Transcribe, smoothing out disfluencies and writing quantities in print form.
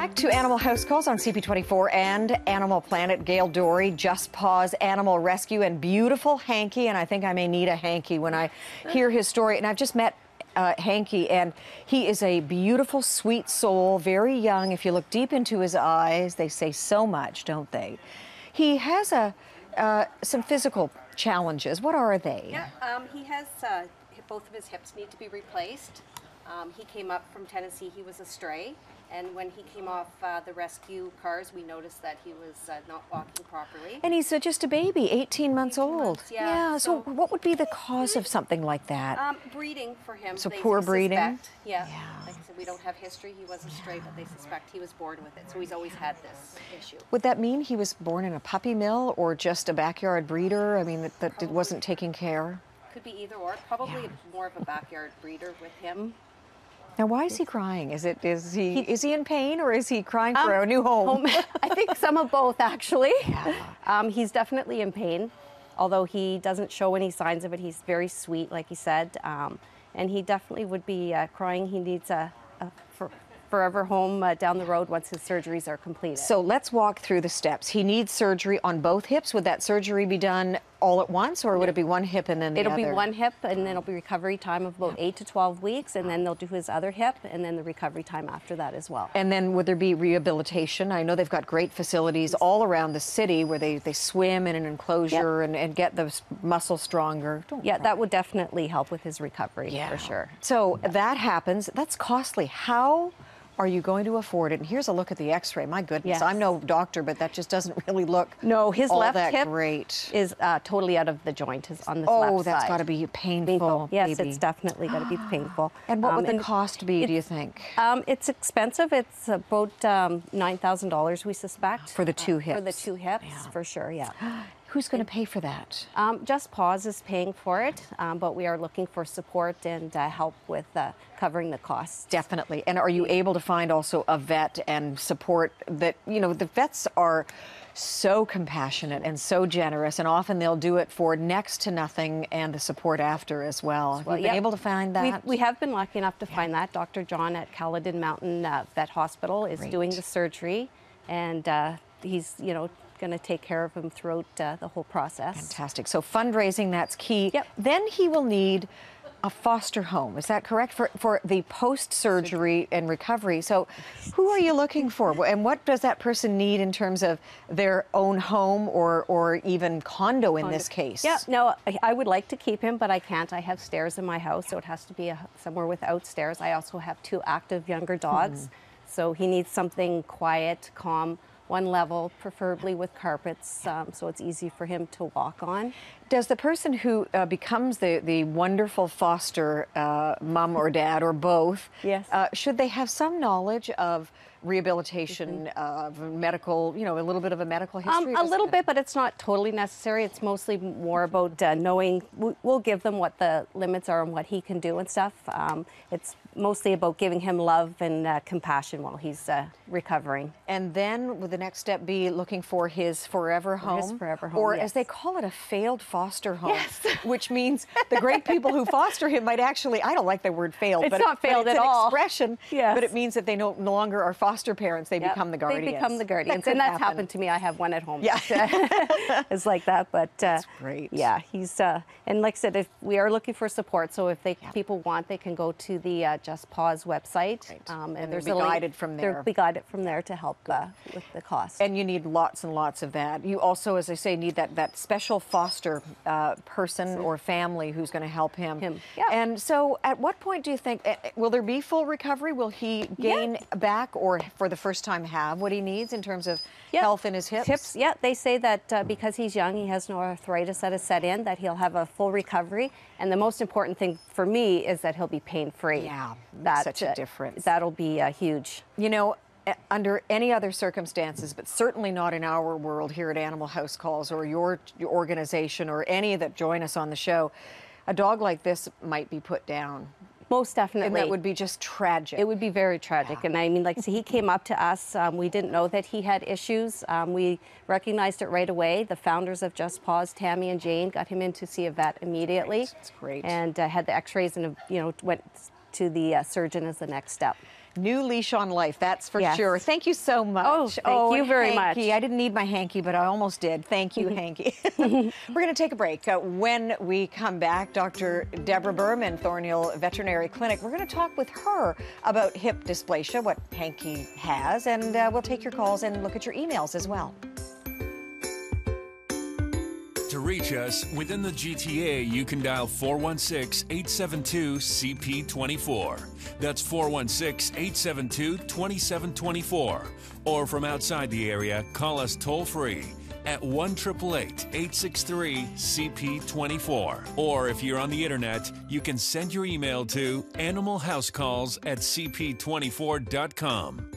Back to Animal House Calls on CP24 and Animal Planet. Gayle, Dorey, Just Paws Animal Rescue, and beautiful Hankie. And I think I may need a Hankie when I hear his story. And I've just met Hankie, and he is a beautiful, sweet soul, very young. If you look deep into his eyes, they say so much, don't they? He has some physical challenges. What are they? Yeah, he has both of his hips need to be replaced. He came up from Tennessee. He was a stray, and when he came off the rescue cars, we noticed that he was not walking properly. And he's just a baby, 18 months old. Yeah. So what would be the cause of something like that? Breeding for him. So poor breeding? Yeah. Like I said, we don't have history. He was a stray, but they suspect he was born with it. So he's always had this issue. Would that mean he was born in a puppy mill or just a backyard breeder? I mean, that it wasn't taking care? Could be either or. Probably more of a backyard breeder with him. Now, why is he crying? Is he in pain, or is he crying for a new home? I think some of both, actually. Yeah. He's definitely in pain, although he doesn't show any signs of it. He's very sweet, like he said, and he definitely would be crying. He needs a forever home down the road once his surgeries are completed. So let's walk through the steps. He needs surgery on both hips. Would that surgery be done all at once, or would it be one hip and then the other? It'll be one hip, and then it'll be recovery time of about 8 to 12 weeks, and then they'll do his other hip, and then the recovery time after that as well. And then would there be rehabilitation? I know they've got great facilities all around the city where they swim in an enclosure and get the muscle stronger. That would definitely help with his recovery, for sure. So that happens. That's costly. How are you going to afford it? And here's a look at the x-ray. My goodness, I'm no doctor, but that just doesn't really look his all left that hip great. Is totally out of the joint on this left side. Oh, that's got to be painful. Yes, it's definitely got to be painful. And what would the cost be, do you think? It's expensive. It's about $9,000, we suspect. For the two hips? For the two hips, for sure, yeah. Who's going to pay for that? Just Paws is paying for it, but we are looking for support and help with covering the costs. Definitely. And are you able to find also a vet and support that, the vets are so compassionate and so generous, and often they'll do it for next to nothing and the support after as well. Have you been able to find that? We have been lucky enough to find that. Dr. John at Caledon Mountain Vet Hospital is doing the surgery, and he's, going to take care of him throughout the whole process. Fantastic. So fundraising, that's key. Yep. Then he will need a foster home. Is that correct? For the post-surgery and recovery. So who are you looking for? And what does that person need in terms of their own home or even condo in this case? Yeah, no, I would like to keep him, but I can't. I have stairs in my house, so it has to be somewhere without stairs. I also have 2 active younger dogs, so he needs something quiet, calm, one level, preferably with carpets, so it's easy for him to walk on. Does the person who becomes the wonderful foster mom or dad, or both, should they have some knowledge of rehabilitation, of medical, a little bit of a medical history? A little bit, but it's not totally necessary. It's mostly more about knowing. We'll give them what the limits are and what he can do and stuff. It's mostly about giving him love and compassion while he's recovering. And then would the next step be looking for his forever home? His forever home, or as they call it, a failed foster home. Which means the great people who foster him might actually, I don't like the word failed. It's not failed at all. It's an expression, but it means that they no longer are foster parents. They become the guardians. They become the guardians. And that's happened to me. I have one at home. Yeah. It's like that, but that's great. Yeah, he's, and like I said, if we are looking for support, so if people want, they can go to the Just Paws website. And there's a guided from there. They'll be guided from there to help with the cost. And you need lots and lots of that. You also, as I say, need that special foster person or family who's going to help him. And so at what point do you think, will there be full recovery? Will he gain back, or for the first time have what he needs in terms of health in his hips? Yeah, they say that because he's young, he has no arthritis that has set in, that he'll have a full recovery. And the most important thing for me is that he'll be pain-free. Yeah, that's such a difference. That'll be huge. Under any other circumstances, but certainly not in our world here at Animal House Calls or your organization or any that join us on the show, a dog like this might be put down. Most definitely. And that would be just tragic. It would be very tragic. And I mean, like, so he came up to us. We didn't know that he had issues. We recognized it right away. The founders of Just Paws, Tammy and Jane, got him in to see a vet immediately. That's great. And had the x-rays and, went to the surgeon as the next step. new leash on life, that's for Yes. sure. Thank you so much. Oh, thank you very much. Hankie. I didn't need my hanky, but I almost did. Thank you, Hankie. We're going to take a break. When we come back, Dr. Deborah Berman, Thornhill Veterinary Clinic, we're going to talk with her about hip dysplasia, what Hankie has, and we'll take your calls and look at your emails as well. To reach us within the GTA, you can dial 416-872-CP24. That's 416-872-2724. Or from outside the area, call us toll-free at 1-888-863-CP24. Or if you're on the internet, you can send your email to animalhousecalls@cp24.com.